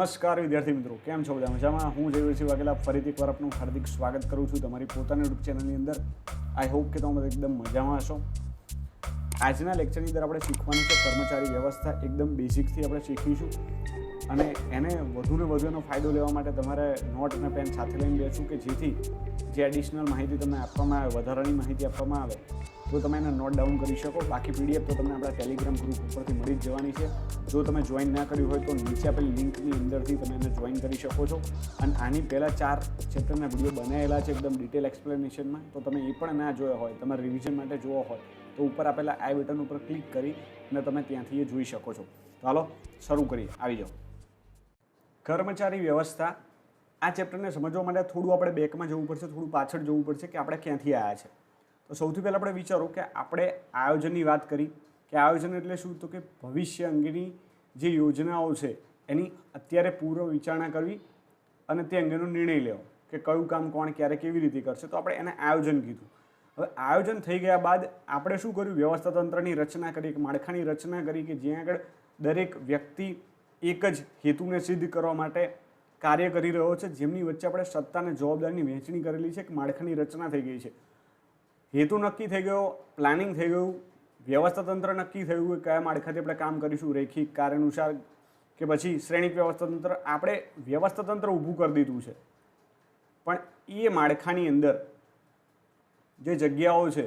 નમસ્કાર વિદ્યાર્થી મિત્રો, કેમ છો બધા? મજામાં? હું જયવીરસિંહ વાઘેલા ફરીથી એકવાર આપનું હાર્દિક સ્વાગત કરું છું તમારી પોતાની યુટ્યુબ ચેનલની અંદર. આઈ હોપ કે તમે એકદમ મજામાં હશો. આજના લેક્ચરની અંદર આપણે શીખવાનું છે કર્મચારી વ્યવસ્થા. એકદમ બેઝિકથી આપણે શીખીશું અને એને વધુને વધુ એનો ફાયદો લેવા માટે તમારે નોટ અને પેન સાથે લઈને બેસું કે જેથી જે એડિશનલ માહિતી તમને આપવામાં આવે, વધારાની માહિતી આપવામાં આવે તો તમે એને નોટ ડાઉન કરી શકો. બાકી પીડીએફ તો તમને આપણા ટેલિગ્રામ ગ્રુપ ઉપરથી મળી જ જવાની છે. જો તમે જોઈન ના કર્યું હોય તો નીચે આપેલી લિંકની અંદરથી તમે એને જોઈન કરી શકો છો. અને આની પહેલાં 4 ચેપ્ટરના વિડીયો બનાવેલા છે એકદમ ડિટેલ એક્સપ્લેનેશનમાં. તો તમે એ પણ ના જોયા હોય, તમારે રિવિઝન માટે જોવો હોય તો ઉપર આપેલા આઈ બટન ઉપર ક્લિક કરી અને તમે ત્યાંથી એ જોઈ શકો છો. તો હાલો શરૂ કરીએ, આવી જાઓ. કર્મચારી વ્યવસ્થા. આ ચેપ્ટરને સમજવા માટે થોડું આપણે બેકમાં જવું પડશે, થોડું પાછળ જવું પડશે કે આપણે ક્યાંથી આવ્યા છે. તો સૌથી પહેલાં આપણે વિચારો કે આપણે આયોજનની વાત કરી કે આયોજન એટલે શું? તો કે ભવિષ્ય અંગેની જે યોજનાઓ છે એની અત્યારે પૂર્વ વિચારણા કરવી અને તે અંગેનો નિર્ણય લેવો કે કયું કામ કોણ ક્યારે કેવી રીતે કરશે. તો આપણે એને આયોજન કીધું. હવે આયોજન થઈ ગયા બાદ આપણે શું કર્યું? વ્યવસ્થા તંત્રની રચના કરી, એક માળખાની રચના કરી કે જ્યાં આગળ દરેક વ્યક્તિ એક જ હેતુને સિદ્ધ કરવા માટે કાર્ય કરી રહ્યો છે, જેમની વચ્ચે આપણે સત્તા અને જવાબદારીની વહેંચણી કરેલી છે. એક માળખાની રચના થઈ ગઈ છે. હેતુ નક્કી થઈ ગયો, પ્લાનિંગ થઈ ગયું, વ્યવસ્થા તંત્ર નક્કી થયું કે કયા માળખાથી આપણે કામ કરીશું, રેખિક, કાર્યાનુસાર કે પછી શ્રેણિક વ્યવસ્થા તંત્ર. આપણે વ્યવસ્થા તંત્ર ઊભું કરી દીધું છે, પણ એ માળખાની અંદર જે જગ્યાઓ છે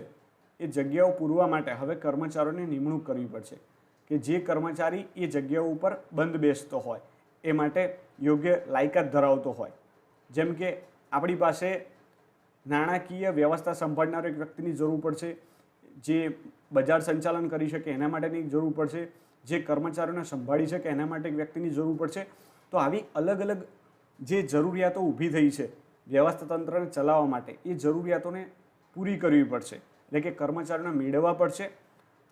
એ જગ્યાઓ પૂરવા માટે હવે કર્મચારીઓની નિમણૂક કરવી પડશે કે જે કર્મચારી એ જગ્યાઓ ઉપર બંધ બેસતો હોય, એ માટે યોગ્ય લાયકાત ધરાવતો હોય. જેમ કે આપણી પાસે નાણાકીય વ્યવસ્થા સંભાળનાર એક વ્યક્તિની જરૂર પડશે, જે બજાર સંચાલન કરી શકે એના માટેની જરૂર પડશે, જે કર્મચારીઓને સંભાળી શકે એના માટે એક વ્યક્તિની જરૂર પડશે. તો આવી અલગ અલગ જે જરૂરિયાતો ઊભી થઈ છે વ્યવસ્થા તંત્રને ચલાવવા માટે, એ જરૂરિયાતોને પૂરી કરવી પડશે, એટલે કે કર્મચારીઓને મેળવવા પડશે.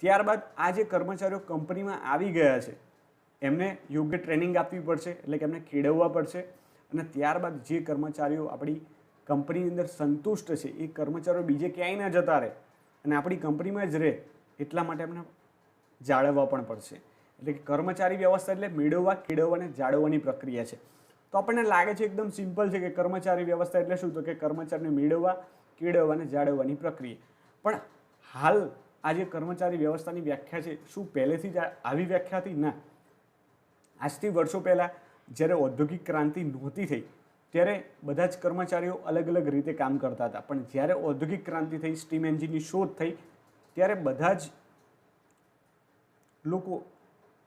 ત્યારબાદ આ જે કર્મચારીઓ કંપનીમાં આવી ગયા છે એમને યોગ્ય ટ્રેનિંગ આપવી પડશે, એટલે કે એમને કેળવવા પડશે. અને ત્યારબાદ જે કર્મચારીઓ આપણી કંપનીની અંદર સંતુષ્ટ છે એ કર્મચારીઓ બીજે ક્યાંય ના જતા રહે અને આપણી કંપનીમાં જ રહે, એટલા માટે એમને જાળવવા પણ પડશે. એટલે કે કર્મચારી વ્યવસ્થા એટલે મેળવવા, કેળવવા અને જાળવવાની પ્રક્રિયા છે. તો આપણને લાગે છે એકદમ સિમ્પલ છે કે કર્મચારી વ્યવસ્થા એટલે શું? તો કે કર્મચારીને મેળવવા, કેળવવા અને જાળવવાની પ્રક્રિયા. પણ હાલ આ જે કર્મચારી વ્યવસ્થાની વ્યાખ્યા છે, શું પહેલેથી જ આવી વ્યાખ્યા હતી? ના. આજથી વર્ષો પહેલાં જ્યારે ઔદ્યોગિક ક્રાંતિ નહોતી થઈ ત્યારે બધા જ કર્મચારીઓ અલગ અલગ રીતે કામ કરતા હતા. પણ જ્યારે ઔદ્યોગિક ક્રાંતિ થઈ, સ્ટીમ એન્જિનની શોધ થઈ, ત્યારે બધા જ લોકો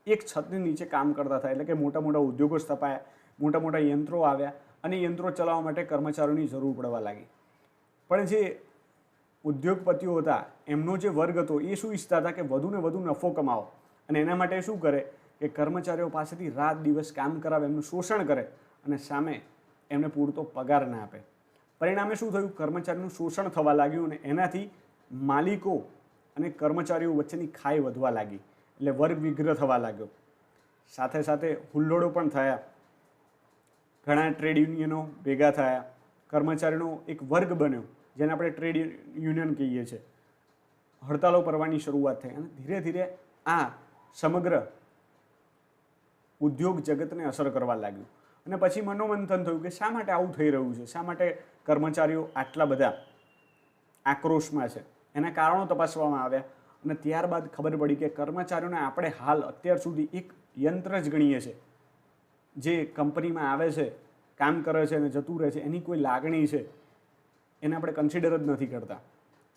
એક છતની નીચે કામ કરતા હતા. એટલે કે મોટા મોટા ઉદ્યોગો સ્થપાયા, મોટા મોટા યંત્રો આવ્યા અને યંત્રો ચલાવવા માટે કર્મચારીઓની જરૂર પડવા લાગી. પણ જે ઉદ્યોગપતિઓ હતા એમનો જે વર્ગ હતો એ શું ઈચ્છતા હતા? કે વધુને વધુ નફો કમાવો. અને એના માટે શું કરે કે કર્મચારીઓ પાસેથી રાત દિવસ કામ કરાવે, એમનું શોષણ કરે અને સામે એમને પૂરતો પગાર ના આપે. પરિણામે શું થયું? કર્મચારીનું શોષણ થવા લાગ્યું અને એનાથી માલિકો અને કર્મચારીઓ વચ્ચેની ખાઈ વધવા લાગી, એટલે વર્ગ વિગ્રહ થવા લાગ્યો. સાથે સાથે હુલ્લોડો પણ થયા, ઘણા ટ્રેડ યુનિયનો ભેગા થયા, કર્મચારીનો એક વર્ગ બન્યો જેને આપણે ટ્રેડ યુનિયન કહીએ છીએ. હડતાલો કરવાની શરૂઆત થઈ અને ધીરે ધીરે આ સમગ્ર ઉદ્યોગ જગતને અસર કરવા લાગ્યું. અને પછી મનોમંથન થયું કે શા માટે આવું થઈ રહ્યું છે, શા માટે કર્મચારીઓ આટલા બધા આક્રોશમાં છે. એના કારણો તપાસવામાં આવ્યા અને ત્યારબાદ ખબર પડી કે કર્મચારીઓને આપણે હાલ અત્યાર સુધી એક યંત્ર જ ગણીએ છીએ. જે કંપનીમાં આવે છે, કામ કરે છે અને જતું રહે છે, એની કોઈ લાગણી છે એને આપણે કન્સિડર જ નથી કરતા,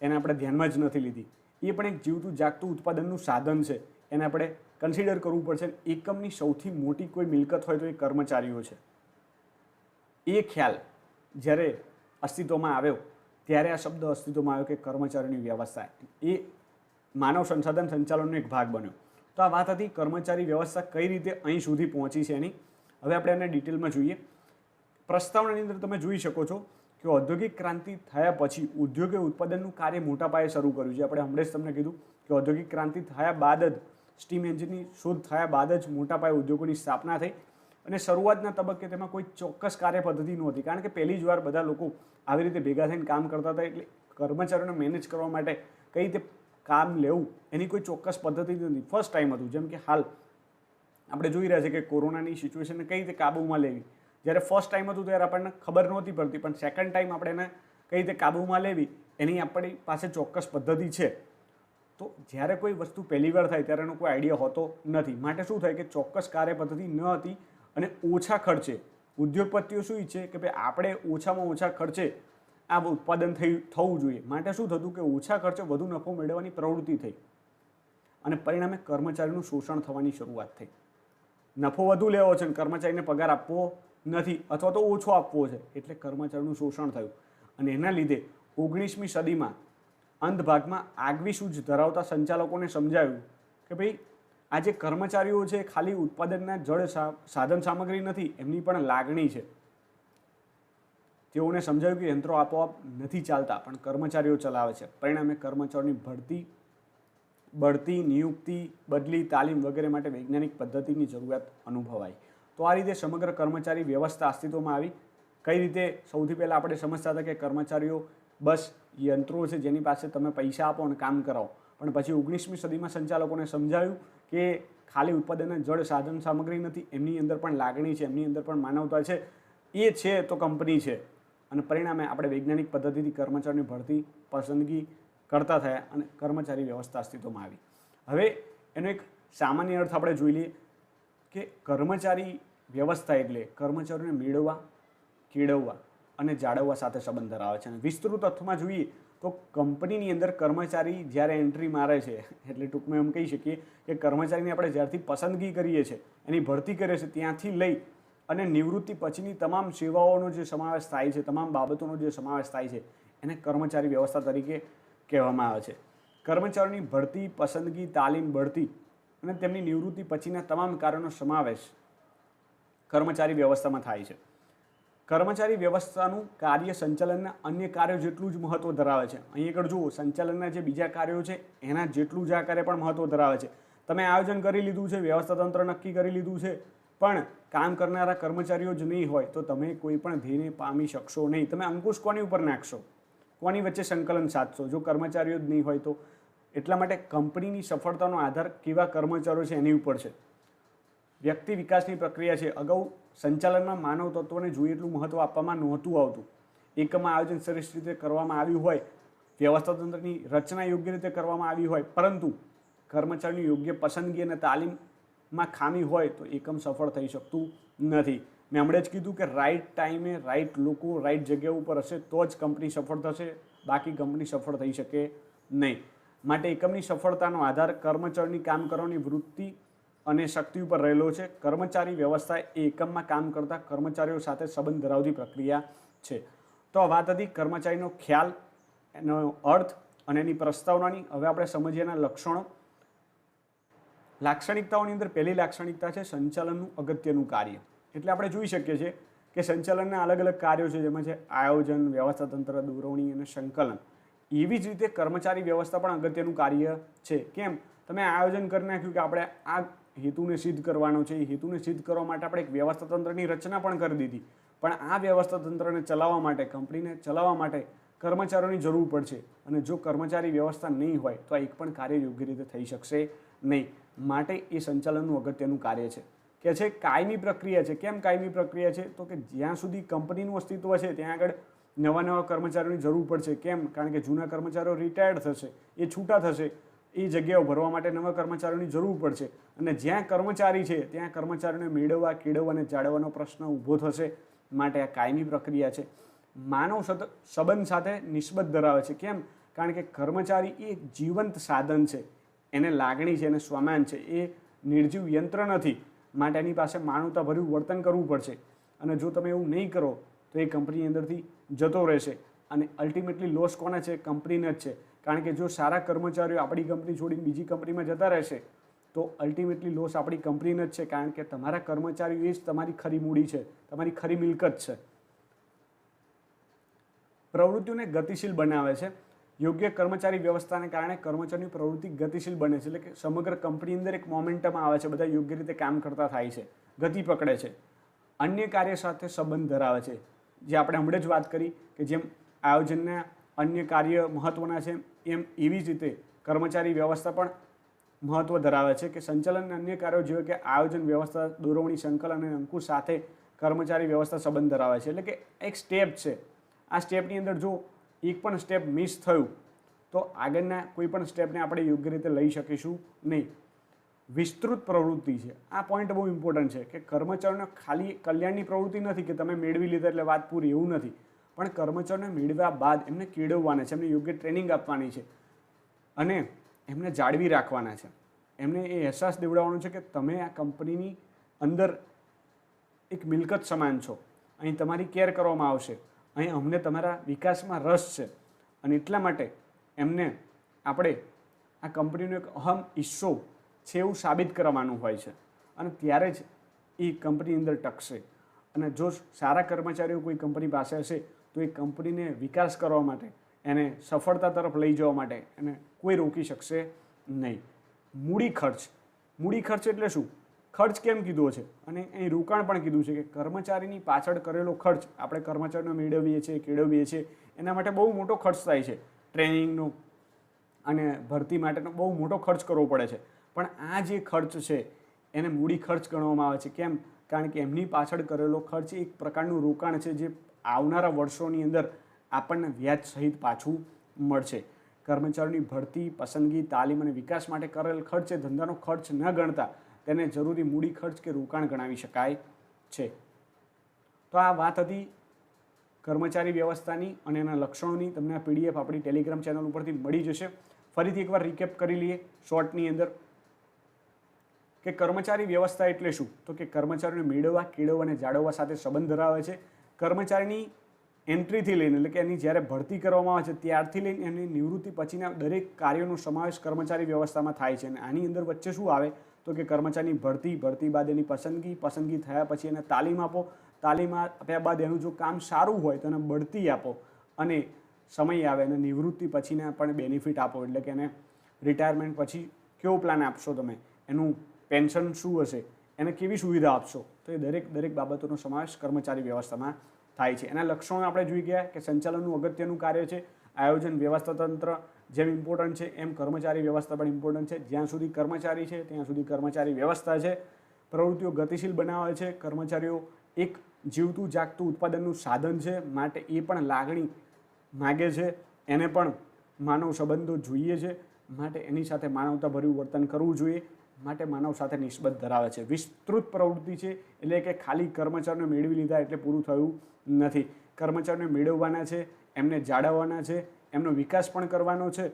એને આપણે ધ્યાનમાં જ નથી લીધી. એ પણ એક જીવતું જાગતું ઉત્પાદનનું સાધન છે, એને આપણે કન્સિડર કરવું પડશે. એકમની સૌથી મોટી કોઈ મિલકત હોય તો એ કર્મચારીઓ છે. એ ખ્યાલ જ્યારે અસ્તિત્વમાં આવ્યો ત્યારે આ શબ્દ અસ્તિત્વમાં આવ્યો કે કર્મચારીની વ્યવસ્થા. એ માનવ સંસાધન સંચાલનનો એક ભાગ બન્યો. તો આ વાત હતી કર્મચારી વ્યવસ્થા કઈ રીતે અહીં સુધી પહોંચી છે એની. હવે આપણે એને ડિટેલમાં જોઈએ. પ્રસ્તાવનાની અંદર તમે જોઈ શકો છો કે ઔદ્યોગિક ક્રાંતિ થયા પછી ઉદ્યોગે ઉત્પાદનનું કાર્ય મોટા પાયે શરૂ કર્યું છે. આપણે હમણાં જ તમને કીધું કે ઔદ્યોગિક ક્રાંતિ થયા બાદ જ, સ્ટીમ એન્જિનની શોધ થયા બાદ જ મોટા પાયે ઉદ્યોગોની સ્થાપના થઈ. અને શરૂઆતના તબક્કે તેમાં કોઈ ચોક્કસ કાર્ય પદ્ધતિ નહોતી, કારણ કે પહેલી જ વાર બધા લોકો આવી રીતે ભેગા થઈને કામ કરતા હતા. એટલે કર્મચારીઓને મેનેજ કરવા માટે કઈ રીતે કામ લેવું એની કોઈ ચોક્કસ પદ્ધતિ નથી. ફર્સ્ટ ટાઈમ હતું. જેમ કે હાલ આપણે જોઈ રહ્યા છીએ કે કોરોનાની સિચ્યુએશનને કઈ રીતે કાબૂમાં લેવી. જ્યારે ફર્સ્ટ ટાઈમ હતું ત્યારે આપણને ખબર નહોતી પડતી, પણ સેકન્ડ ટાઈમ આપણે એને કઈ રીતે કાબૂમાં લેવી એની આપણી પાસે ચોક્કસ પદ્ધતિ છે. તો જ્યારે કોઈ વસ્તુ પહેલી વાર થાય ત્યારે એનો કોઈ આઈડિયા હોતો નથી. માટે શું થાય કે ચોક્કસ કાર્ય પદ્ધતિ ન હતી અને ઓછા ખર્ચે ઉદ્યોગપતિઓ શું ઈચ્છે કે ભાઈ આપણે ઓછામાં ઓછા ખર્ચે આ ઉત્પાદન થવું જોઈએ. માટે શું થતું કે ઓછા ખર્ચે વધુ નફો મેળવવાની પ્રવૃત્તિ થઈ અને પરિણામે કર્મચારીનું શોષણ થવાની શરૂઆત થઈ. નફો વધુ લેવો છે અને કર્મચારીને પગાર આપવો નથી અથવા તો ઓછો આપવો છે, એટલે કર્મચારીનું શોષણ થયું. અને એના લીધે 19મી સદીમાં અંત ભાગમાં આગવી સૂઝ ધરાવતા સંચાલકોને સમજાયું કે ભાઈ આ જે કર્મચારીઓ છે ખાલી ઉત્પાદનના જળ સાધન સામગ્રી નથી, એમની પણ લાગણી છે. તેઓને સમજાયું કે યંત્રો આપોઆપ નથી ચાલતા, પણ કર્મચારીઓ ચલાવે છે. પરિણામે કર્મચારીની બઢતી, નિયુક્તિ, બદલી, તાલીમ વગેરે માટે વૈજ્ઞાનિક પદ્ધતિની જરૂરિયાત અનુભવાઈ. તો આ રીતે સમગ્ર કર્મચારી વ્યવસ્થા અસ્તિત્વમાં આવી. કઈ રીતે? સૌથી પહેલાં આપણે સમજતા હતા કે કર્મચારીઓ બસ યંત્રો છે જેની પાસે તમે પૈસા આપો અને કામ કરાવો. પણ પછી 19મી સદીમાં સંચાલકોને સમજાયું કે ખાલી ઉત્પાદનના જળ સાધન સામગ્રી નથી, એમની અંદર પણ લાગણી છે, એમની અંદર પણ માનવતા છે. એ છે તો કંપની છે. અને પરિણામે આપણે વૈજ્ઞાનિક પદ્ધતિથી કર્મચારીની ભરતી, પસંદગી કરતા થયા અને કર્મચારી વ્યવસ્થા અસ્તિત્વમાં આવી. હવે એનો એક સામાન્ય અર્થ આપણે જોઈ લઈએ કે કર્મચારી વ્યવસ્થા એટલે કર્મચારીઓને મેળવવા, કેળવવા અને જાળવવા સાથે સંબંધ ધરાવે છે. અને વિસ્તૃત અર્થમાં જોઈએ તો કંપનીની અંદર કર્મચારી જ્યારે એન્ટ્રી મારે છે, એટલે ટૂંકમાં એમ કહી શકીએ કે કર્મચારીની આપણે જ્યારથી પસંદગી કરીએ છીએ, એની ભરતી કરીએ છીએ, ત્યાંથી લઈ અને નિવૃત્તિ પછીની તમામ સેવાઓનો જે સમાવેશ થાય છે, તમામ બાબતોનો જે સમાવેશ થાય છે, એને કર્મચારી વ્યવસ્થા તરીકે કહેવામાં આવે છે. કર્મચારીની ભરતી, પસંદગી, તાલીમ, બઢતી અને તેમની નિવૃત્તિ પછીના તમામ કાર્યોનો સમાવેશ કર્મચારી વ્યવસ્થામાં થાય છે. કર્મચારી વ્યવસ્થાનું કાર્ય સંચાલનના અન્ય કાર્યો જેટલું જ મહત્વ ધરાવે છે. અહીં આગળ જુઓ, સંચાલનના જે બીજા કાર્યો છે એના જેટલું જ આ કાર્ય પણ મહત્વ ધરાવે છે. તમે આયોજન કરી લીધું છે, વ્યવસ્થા તંત્ર નક્કી કરી લીધું છે, પણ કામ કરનારા કર્મચારીઓ જ નહીં હોય તો તમે કોઈ પણ ધ્યેયને પામી શકશો નહીં. તમે અંકુશ કોની ઉપર નાખશો? કોની વચ્ચે સંકલન સાધશો જો કર્મચારીઓ જ નહીં હોય તો? એટલા માટે કંપનીની સફળતાનો આધાર કેવા કર્મચારીઓ છે એની ઉપર છે. વ્યક્તિ વિકાસની પ્રક્રિયા છે. અગાઉ સંચાલનમાં માનવ તત્વોને જોઈએ એટલું મહત્વ આપવામાં નહોતું આવતું. એકમાં આયોજન શ્રેષ્ઠ રીતે કરવામાં આવ્યું હોય, વ્યવસ્થા તંત્રની રચના યોગ્ય રીતે કરવામાં આવી હોય, પરંતુ કર્મચારીની યોગ્ય પસંદગી અને તાલીમમાં ખામી હોય તો એકમ સફળ થઈ શકતું નથી. મેં હમણાં જ કીધું કે રાઈટ ટાઈમે રાઈટ લોકો રાઈટ જગ્યા ઉપર હશે તો જ કંપની સફળ થશે, બાકી કંપની સફળ થઈ શકે નહીં. માટે એકમની સફળતાનો આધાર કર્મચારીની કામ કરવાની વૃત્તિ અને શક્તિ ઉપર રહેલો છે. કર્મચારી વ્યવસ્થા એ એકમમાં કામ કરતા કર્મચારીઓ સાથે સંબંધ ધરાવતી પ્રક્રિયા છે. તો આ વાત હતી કર્મચારીનો ખ્યાલ, એનો અર્થ અને એની પ્રસ્તાવનાની. હવે આપણે સમજીએ એના લક્ષણો. લાક્ષણિકતાઓની અંદર પહેલી લાક્ષણિકતા છે સંચાલનનું અગત્યનું કાર્ય. એટલે આપણે જોઈ શકીએ છીએ કે સંચાલનના અલગ અલગ કાર્યો છે, જેમાં છે આયોજન, વ્યવસ્થા તંત્ર, દોરવણી અને સંકલન. એવી જ રીતે કર્મચારી વ્યવસ્થા પણ અગત્યનું કાર્ય છે. કેમ? તમે આયોજન કરી નાખ્યું કે આપણે આ હેતુને સિદ્ધ કરવાનો છે. એ હેતુને સિદ્ધ કરવા માટે આપણે એક વ્યવસ્થા તંત્રની રચના પણ કરી દીધી, પણ આ વ્યવસ્થા તંત્રને ચલાવવા માટે, કંપનીને ચલાવવા માટે કર્મચારીઓની જરૂર પડશે. અને જો કર્મચારી વ્યવસ્થા નહીં હોય તો આ એક પણ કાર્ય યોગ્ય રીતે થઈ શકશે નહીં. માટે એ સંચાલનનું અગત્યનું કાર્ય છે. કે છે કાયમી પ્રક્રિયા છે. કેમ કાયમી પ્રક્રિયા છે? તો કે જ્યાં સુધી કંપનીનું અસ્તિત્વ છે ત્યાં આગળ નવા કર્મચારીઓની જરૂર પડશે. કેમ? કારણ કે જૂના કર્મચારીઓ રિટાયર્ડ થશે, એ છૂટા થશે, એ જગ્યાઓ ભરવા માટે નવા કર્મચારીઓની જરૂર પડશે. અને જ્યાં કર્મચારી છે ત્યાં કર્મચારીઓને મેળવવા, કેળવવા અને જાળવવાનો પ્રશ્ન ઊભો થશે. માટે આ કાયમી પ્રક્રિયા છે. માનવ સંબંધ સાથે નિસ્બત ધરાવે છે. કેમ? કારણ કે કર્મચારી એ એક જીવંત સાધન છે, એને લાગણી છે, એને સ્વામાન છે, એ નિર્જીવ યંત્ર નથી. માટે એની પાસે માનવતાભર્યું વર્તન કરવું પડશે. અને જો તમે એવું નહીં કરો તો એ કંપની અંદરથી જતો રહેશે. અને અલ્ટિમેટલી લોસ કોને છે? કંપનીને જ છે. કારણ કે જો સારા કર્મચારીઓ આપણી કંપની છોડીને બીજી કંપનીમાં જતા રહેશે તો અલ્ટિમેટલી લોસ આપણી કંપનીને જ છે. કારણ કે તમારા કર્મચારીઓ એ જ તમારી ખરી મૂડી છે, તમારી ખરી મિલકત છે. પ્રવૃત્તિઓને ગતિશીલ બનાવે છે. યોગ્ય કર્મચારી વ્યવસ્થાને કારણે કર્મચારીની પ્રવૃત્તિ ગતિશીલ બને છે. એટલે કે સમગ્ર કંપની અંદર એક મોમેન્ટમ આવે છે, બધા યોગ્ય રીતે કામ કરતા થાય છે, ગતિ પકડે છે. અન્ય કાર્ય સાથે સંબંધ ધરાવે છે. જે આપણે હમણાં જ વાત કરી કે જેમ આયોજનના અન્ય કાર્ય મહત્ત્વના છે, એમ એવી જ રીતે કર્મચારી વ્યવસ્થા પણ મહત્વ ધરાવે છે કે સંચાલન અને અન્ય કાર્યો જેવા કે આયોજન, વ્યવસ્થા, દોરવણી, સંકલન અને અંકુશ સાથે કર્મચારી વ્યવસ્થા સંબંધ ધરાવે છે. એટલે કે એક સ્ટેપ છે. આ સ્ટેપની અંદર જો એક પણ સ્ટેપ મિસ થયું તો આગળના કોઈ પણ સ્ટેપને આપણે યોગ્ય રીતે લઈ શકીશું નહીં. વિસ્તૃત પ્રવૃત્તિ છે. આ પોઈન્ટ બહુ ઇમ્પોર્ટન્ટ છે કે કર્મચારીઓને ખાલી કલ્યાણની પ્રવૃત્તિ નથી કે તમે મેળવી લીધા એટલે વાત પૂરી, એવું નથી. પણ કર્મચારીઓને મેળવ્યા બાદ એમને કેળવવાના છે, એમને યોગ્ય ટ્રેનિંગ આપવાની છે અને એમને જાળવી રાખવાના છે. એમને એ અહેસાસ દેવડાવવાનો છે કે તમે આ કંપનીની અંદર એક મિલકત સમાન છો. અહીં તમારી કેર કરવામાં આવશે. અહીં અમને તમારા વિકાસમાં રસ છે અને એટલા માટે એમને આપણે આ કંપનીનો એક અહમ હિસ્સો છે એવું સાબિત કરવાનું હોય છે અને ત્યારે જ એ કંપની અંદર ટકશે. અને જો સારા કર્મચારીઓ કોઈ કંપની પાસે હશે તો એ કંપનીને વિકાસ કરવા માટે, એને સફળતા તરફ લઈ જવા માટે એને કોઈ રોકી શકશે નહીં. મૂડી ખર્ચ. મૂડી ખર્ચ એટલે શું? ખર્ચ કેમ કીધો છે અને અહીં રોકાણ પણ કીધું છે કે કર્મચારીની પાછળ કરેલો ખર્ચ, આપણે કર્મચારીને મેળવીએ છીએ, કેળવીએ છીએ, એના માટે બહુ મોટો ખર્ચ થાય છે. ટ્રેનિંગનો અને ભરતી માટેનો બહુ મોટો ખર્ચ કરવો પડે છે. પણ આ જે ખર્ચ છે એને મૂડી ખર્ચ ગણવામાં આવે છે. કેમ? કારણ કે એમની પાછળ કરેલો ખર્ચ એક પ્રકારનું રોકાણ છે જે આવનારા વર્ષોની અંદર આપણને વ્યાજ સહિત પાછું મળશે. કર્મચારીઓની ભરતી, પસંદગી, તાલીમ અને વિકાસ માટે કરેલ ખર્ચ એ ધંધાનો ખર્ચ ન ગણતા તેને જરૂરી મૂડી ખર્ચ કે રોકાણ ગણાવી શકાય છે. તો આ વાત હતી કર્મચારી વ્યવસ્થાની અને એના લક્ષણોની. તમને આ PDF આપણી ટેલિગ્રામ ચેનલ ઉપરથી મળી જશે. ફરીથી એકવાર રિકેપ કરી લઈએ શોર્ટની અંદર કે કર્મચારી વ્યવસ્થા એટલે શું? તો કે કર્મચારીઓને મેળવવા, કેળવવા અને જાળવવા સાથે સંબંધ ધરાવે છે. કર્મચારીની એન્ટ્રીથી લઈને, એટલે કે એની જ્યારે ભરતી કરવામાં આવે છે ત્યારથી લઈને એની નિવૃત્તિ પછીના દરેક કાર્યોનો સમાવેશ કર્મચારી વ્યવસ્થામાં થાય છે. અને આની અંદર વચ્ચે શું આવે તો કે કર્મચારીની ભરતી, ભરતી બાદ એની પસંદગી, પસંદગી થયા પછી એને તાલીમ આપો, તાલીમ આપ્યા બાદ એનું જો કામ સારું હોય તો એને બઢતી આપો અને સમય આવે અને નિવૃત્તિ પછીના પણ બેનિફિટ આપો. એટલે કે એને રિટાયરમેન્ટ પછી કેવો પ્લાન આપશો તમે, એનું પેન્શન શું હશે, એને કેવી સુવિધા આપશો, તો એ દરેક બાબતોનો સમાવેશ કર્મચારી વ્યવસ્થામાં થાય છે. એના લક્ષણો આપણે જોઈ ગયા કે સંચાલનનું અગત્યનું કાર્ય છે. આયોજન, વ્યવસ્થા તંત્ર જેમ ઇમ્પોર્ટન્ટ છે એમ કર્મચારી વ્યવસ્થા પણ ઇમ્પોર્ટન્ટ છે. જ્યાં સુધી કર્મચારી છે ત્યાં સુધી કર્મચારી વ્યવસ્થા છે. પ્રવૃત્તિઓ ગતિશીલ બનાવે છે. કર્મચારીઓ એક જીવતું જાગતું ઉત્પાદનનું સાધન છે, માટે એ પણ લાગણી માગે છે. એને પણ માનવ સંબંધો જોઈએ છે, માટે એની સાથે માનવતાભર્યું વર્તન કરવું જોઈએ, માટે માનવ સાથે નિસ્બત ધરાવે છે. વિસ્તૃત પ્રવૃત્તિ છે એટલે કે ખાલી કર્મચારીઓને મેળવી લીધા એટલે પૂરું થયું નથી. કર્મચારીઓને મેળવવાના છે, એમને જાળવવાના છે, એમનો વિકાસ પણ કરવાનો છે.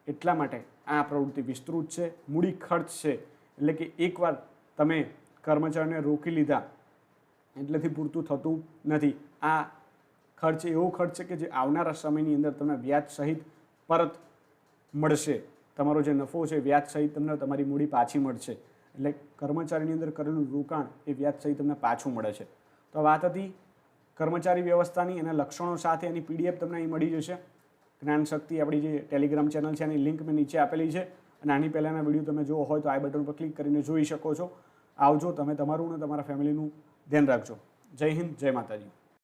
એટલા માટે આ પ્રવૃત્તિ વિસ્તૃત છે. મૂડી ખર્ચ છે એટલે કે એકવાર તમે કર્મચારીઓને રોકી લીધા એટલેથી પૂરતું થતું નથી. આ ખર્ચ એવો ખર્ચ છે કે જે આવનારા સમયની અંદર તમને વ્યાજ સહિત પરત મળશે. તમારો જે નફો છે વ્યાજ સહિત તમને તમારી મૂડી પાછી મળશે. એટલે કર્મચારીની અંદર કરેલું રોકાણ એ વ્યાજ સહિત તમને પાછું મળે છે. તો વાત હતી કર્મચારી વ્યવસ્થાની. એના લક્ષણો સાથે એની PDF તમને અહીં મળી જશે. જ્ઞાન શક્તિ આપણી જે ટેલિગ્રામ ચેનલ છે એની લિંક મેં નીચે આપેલી છે અને આની પહેલાંના વિડીયો તમે જોવો હોય તો આઈ બટન પર ક્લિક કરીને જોઈ શકો છો. આવજો. તમે તમારું અને તમારા ફેમિલીનું ધ્યાન રાખજો. જય હિન્દ, જય માતાજી.